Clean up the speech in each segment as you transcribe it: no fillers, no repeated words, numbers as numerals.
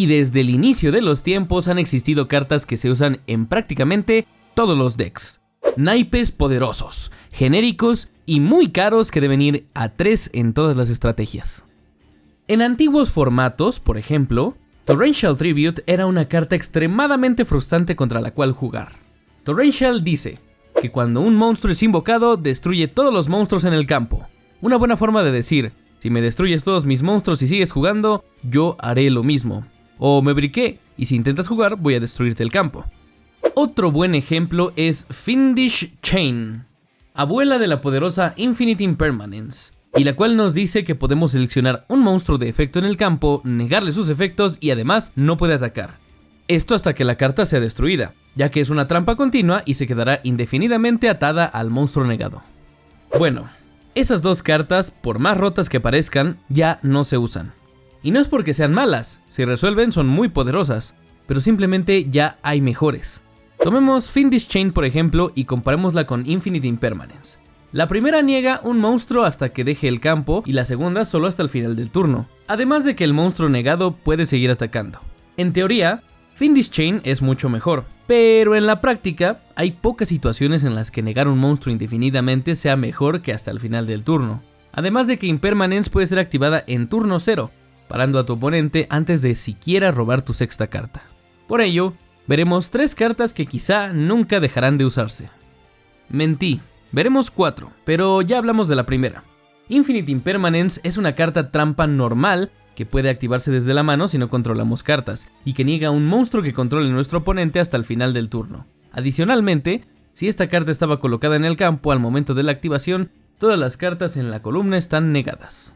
Y desde el inicio de los tiempos han existido cartas que se usan en prácticamente todos los decks. Naipes poderosos, genéricos y muy caros que deben ir a 3 en todas las estrategias. En antiguos formatos, por ejemplo, Torrential Tribute era una carta extremadamente frustrante contra la cual jugar. Torrential dice que cuando un monstruo es invocado, destruye todos los monstruos en el campo. Una buena forma de decir, si me destruyes todos mis monstruos y sigues jugando, yo haré lo mismo. O me briqué, y si intentas jugar, voy a destruirte el campo. Otro buen ejemplo es Fiendish Chain, abuela de la poderosa Infinite Impermanence, y la cual nos dice que podemos seleccionar un monstruo de efecto en el campo, negarle sus efectos y además no puede atacar. Esto hasta que la carta sea destruida, ya que es una trampa continua y se quedará indefinidamente atada al monstruo negado. Bueno, esas dos cartas, por más rotas que parezcan, ya no se usan. Y no es porque sean malas, si resuelven son muy poderosas, pero simplemente ya hay mejores. Tomemos Fiendish Chain por ejemplo y comparémosla con Infinite Impermanence. La primera niega un monstruo hasta que deje el campo y la segunda solo hasta el final del turno, además de que el monstruo negado puede seguir atacando. En teoría, Fiendish Chain es mucho mejor, pero en la práctica hay pocas situaciones en las que negar un monstruo indefinidamente sea mejor que hasta el final del turno. Además de que Impermanence puede ser activada en turno 0, parando a tu oponente antes de siquiera robar tu sexta carta. Por ello, veremos 3 cartas que quizá nunca dejarán de usarse. Mentí, veremos 4, pero ya hablamos de la primera. Infinite Impermanence es una carta trampa normal que puede activarse desde la mano si no controlamos cartas, y que niega a un monstruo que controle nuestro oponente hasta el final del turno. Adicionalmente, si esta carta estaba colocada en el campo al momento de la activación, todas las cartas en la columna están negadas.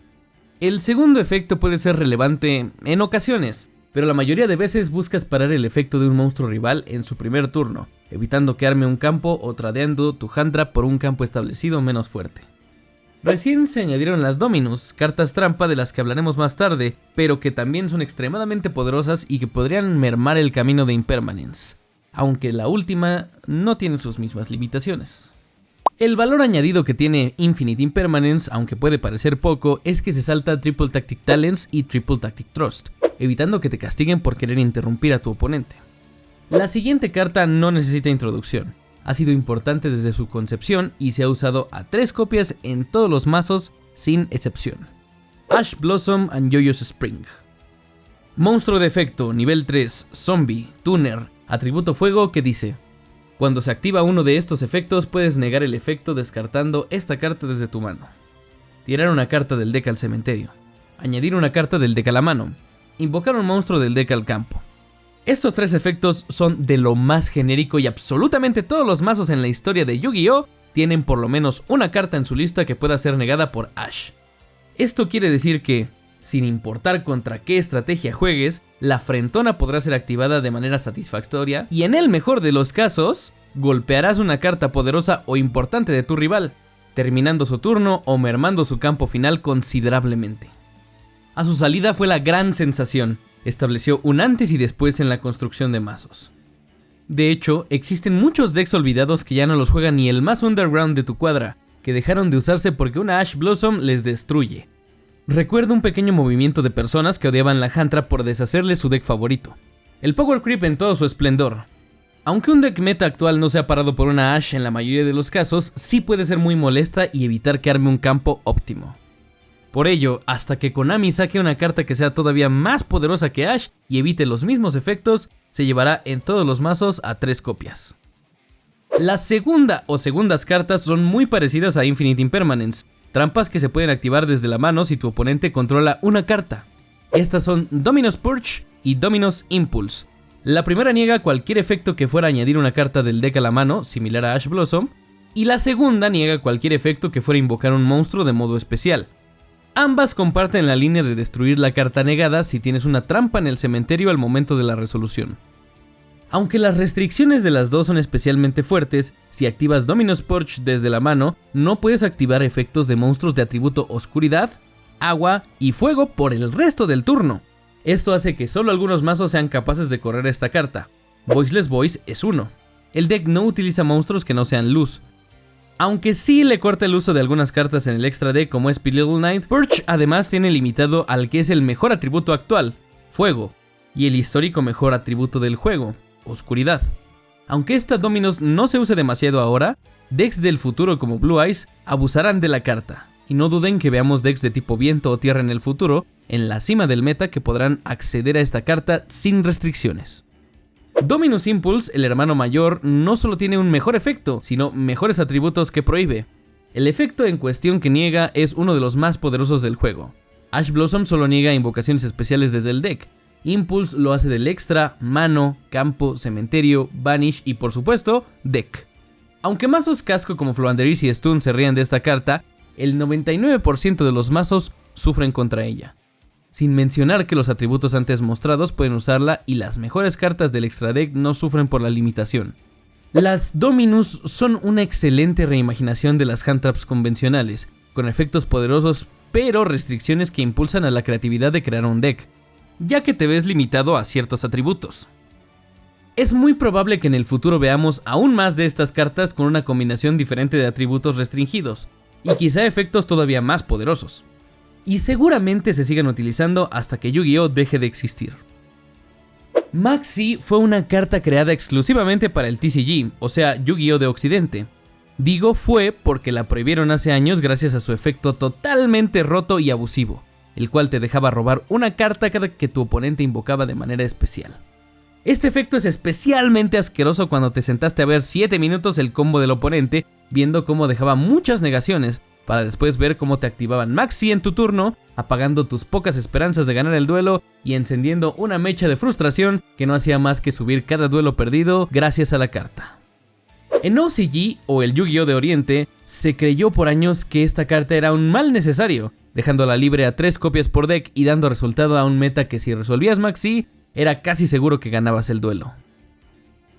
El segundo efecto puede ser relevante en ocasiones, pero la mayoría de veces buscas parar el efecto de un monstruo rival en su primer turno, evitando que arme un campo o tradeando tu hand trap por un campo establecido menos fuerte. Recién se añadieron las Dominus, cartas trampa de las que hablaremos más tarde, pero que también son extremadamente poderosas y que podrían mermar el camino de Impermanence, aunque la última no tiene sus mismas limitaciones. El valor añadido que tiene Infinite Impermanence, aunque puede parecer poco, es que se salta Triple Tactic Talents y Triple Tactic Trust, evitando que te castiguen por querer interrumpir a tu oponente. La siguiente carta no necesita introducción. Ha sido importante desde su concepción y se ha usado a 3 copias en todos los mazos sin excepción. Ash Blossom and Joyous Spring. Monstruo de efecto, nivel 3, zombie, tuner, atributo fuego que dice: cuando se activa uno de estos efectos puedes negar el efecto descartando esta carta desde tu mano. Tirar una carta del deck al cementerio. Añadir una carta del deck a la mano. Invocar un monstruo del deck al campo. Estos 3 efectos son de lo más genérico y absolutamente todos los mazos en la historia de Yu-Gi-Oh! Tienen por lo menos una carta en su lista que pueda ser negada por Ash. Esto quiere decir que, sin importar contra qué estrategia juegues, la frentona podrá ser activada de manera satisfactoria y en el mejor de los casos, golpearás una carta poderosa o importante de tu rival, terminando su turno o mermando su campo final considerablemente. A su salida fue la gran sensación. Estableció un antes y después en la construcción de mazos. De hecho, existen muchos decks olvidados que ya no los juega ni el más underground de tu cuadra, que dejaron de usarse porque una Ash Blossom les destruye. Recuerdo un pequeño movimiento de personas que odiaban la hand trap por deshacerle su deck favorito. El Power Creep en todo su esplendor. Aunque un deck meta actual no sea parado por una Ash en la mayoría de los casos, sí puede ser muy molesta y evitar que arme un campo óptimo. Por ello, hasta que Konami saque una carta que sea todavía más poderosa que Ash y evite los mismos efectos, se llevará en todos los mazos a 3 copias. La segunda o segundas cartas son muy parecidas a Infinite Impermanence, trampas que se pueden activar desde la mano si tu oponente controla una carta. Estas son Dominus Purge y Dominus Impulse. La primera niega cualquier efecto que fuera a añadir una carta del deck a la mano, similar a Ash Blossom, y la segunda niega cualquier efecto que fuera a invocar un monstruo de modo especial. Ambas comparten la línea de destruir la carta negada si tienes una trampa en el cementerio al momento de la resolución. Aunque las restricciones de las dos son especialmente fuertes, si activas Dominus Purge desde la mano, no puedes activar efectos de monstruos de atributo oscuridad, agua y fuego por el resto del turno. Esto hace que solo algunos mazos sean capaces de correr esta carta. Voiceless Voice es uno. El deck no utiliza monstruos que no sean luz. Aunque sí le corta el uso de algunas cartas en el extra deck como es Little Knight, Purge además tiene limitado al que es el mejor atributo actual, fuego. y el histórico mejor atributo del juego, oscuridad. Aunque esta Dominus no se use demasiado ahora, decks del futuro como Blue Eyes abusarán de la carta, y no duden que veamos decks de tipo viento o tierra en el futuro, en la cima del meta, que podrán acceder a esta carta sin restricciones. Dominus Impulse, el hermano mayor, no solo tiene un mejor efecto, sino mejores atributos que prohíbe. El efecto en cuestión que niega es uno de los más poderosos del juego. Ash Blossom solo niega invocaciones especiales desde el deck. Impulse lo hace del extra, mano, campo, cementerio, banish y por supuesto, deck. Aunque mazos casco como Floowandereeze y Stun se rían de esta carta, el 99% de los mazos sufren contra ella. Sin mencionar que los atributos antes mostrados pueden usarla y las mejores cartas del extra deck no sufren por la limitación. Las Dominus son una excelente reimaginación de las hand traps convencionales, con efectos poderosos pero restricciones que impulsan a la creatividad de crear un deck, ya que te ves limitado a ciertos atributos. Es muy probable que en el futuro veamos aún más de estas cartas con una combinación diferente de atributos restringidos, y quizá efectos todavía más poderosos. Y seguramente se sigan utilizando hasta que Yu-Gi-Oh deje de existir. Maxi fue una carta creada exclusivamente para el TCG, o sea, Yu-Gi-Oh de Occidente. Digo fue porque la prohibieron hace años gracias a su efecto totalmente roto y abusivo, el cual te dejaba robar una carta cada que tu oponente invocaba de manera especial. Este efecto es especialmente asqueroso cuando te sentaste a ver 7 minutos el combo del oponente, viendo cómo dejaba muchas negaciones, para después ver cómo te activaban Maxi en tu turno, apagando tus pocas esperanzas de ganar el duelo y encendiendo una mecha de frustración que no hacía más que subir cada duelo perdido gracias a la carta. En OCG, o el Yu-Gi-Oh de Oriente, se creyó por años que esta carta era un mal necesario, dejándola libre a 3 copias por deck y dando resultado a un meta que si resolvías Maxi, era casi seguro que ganabas el duelo.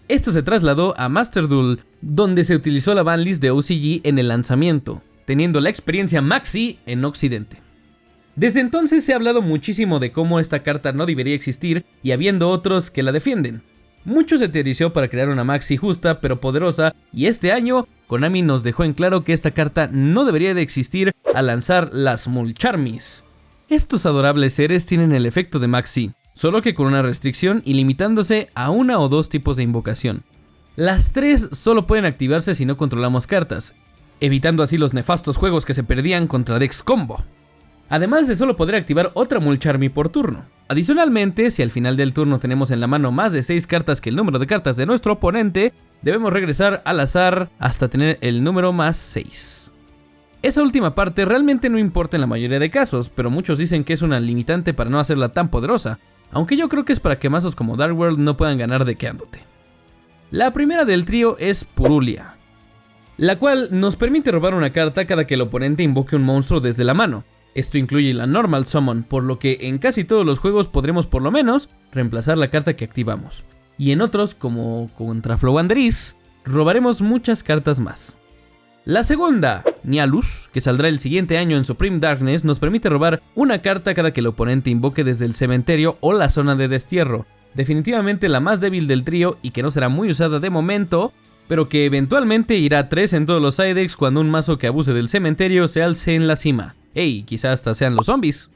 Esto se trasladó a Master Duel, donde se utilizó la banlist de OCG en el lanzamiento, teniendo la experiencia Maxi en Occidente. Desde entonces se ha hablado muchísimo de cómo esta carta no debería existir y habiendo otros que la defienden. Mucho se teorizó para crear una Maxi justa pero poderosa y este año Konami nos dejó en claro que esta carta no debería de existir al lanzar las Mulcharmis. Estos adorables seres tienen el efecto de Maxi, solo que con una restricción y limitándose a 1 o 2 tipos de invocación. Las 3 solo pueden activarse si no controlamos cartas, evitando así los nefastos juegos que se perdían contra decks combo. Además de solo poder activar otra Mulcharmi por turno. Adicionalmente, si al final del turno tenemos en la mano más de 6 cartas que el número de cartas de nuestro oponente, debemos regresar al azar hasta tener el número más 6. Esa última parte realmente no importa en la mayoría de casos, pero muchos dicen que es una limitante para no hacerla tan poderosa, aunque yo creo que es para que mazos como Dark World no puedan ganar dequeándote. La primera del trío es Purulia, la cual nos permite robar una carta cada que el oponente invoque un monstruo desde la mano. Esto incluye la Normal Summon, por lo que en casi todos los juegos podremos por lo menos reemplazar la carta que activamos. Y en otros, como contra Floowandereeze, robaremos muchas cartas más. La segunda, Nialus, que saldrá el siguiente año en Supreme Darkness, nos permite robar una carta cada que el oponente invoque desde el cementerio o la zona de destierro. Definitivamente la más débil del trío y que no será muy usada de momento, pero que eventualmente irá a 3 en todos los side decks cuando un mazo que abuse del cementerio se alce en la cima. Ey, quizás hasta sean los zombies.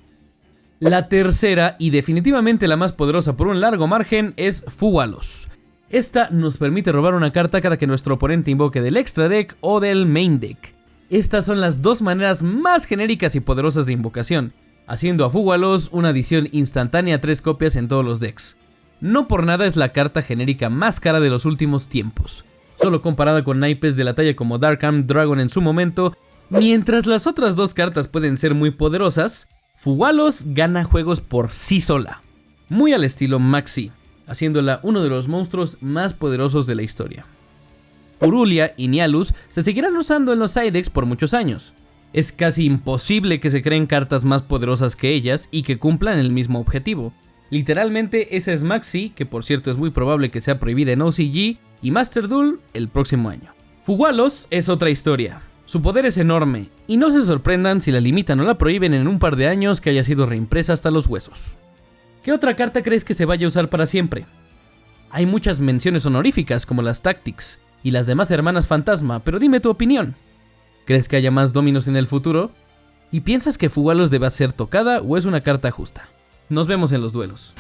La tercera, y definitivamente la más poderosa por un largo margen, es Fuwalos. Esta nos permite robar una carta cada que nuestro oponente invoque del extra deck o del main deck. Estas son las 2 maneras más genéricas y poderosas de invocación, haciendo a Fuwalos una adición instantánea a 3 copias en todos los decks. No por nada es la carta genérica más cara de los últimos tiempos, solo comparada con naipes de la talla como Dark Armed Dragon en su momento. Mientras las otras 2 cartas pueden ser muy poderosas, Fuwalos gana juegos por sí sola, muy al estilo Maxi, haciéndola uno de los monstruos más poderosos de la historia. Purulia y Nialus se seguirán usando en los side decks por muchos años. Es casi imposible que se creen cartas más poderosas que ellas y que cumplan el mismo objetivo. Literalmente esa es Maxi, que por cierto es muy probable que sea prohibida en OCG, y Master Duel el próximo año. Fuwalos es otra historia. Su poder es enorme, y no se sorprendan si la limitan o la prohíben en un par de años que haya sido reimpresa hasta los huesos. ¿Qué otra carta crees que se vaya a usar para siempre? Hay muchas menciones honoríficas como las Tactics y las demás hermanas fantasma, pero dime tu opinión. ¿Crees que haya más Dominus en el futuro? ¿Y piensas que Fuwalos debe ser tocada o es una carta justa? Nos vemos en los duelos.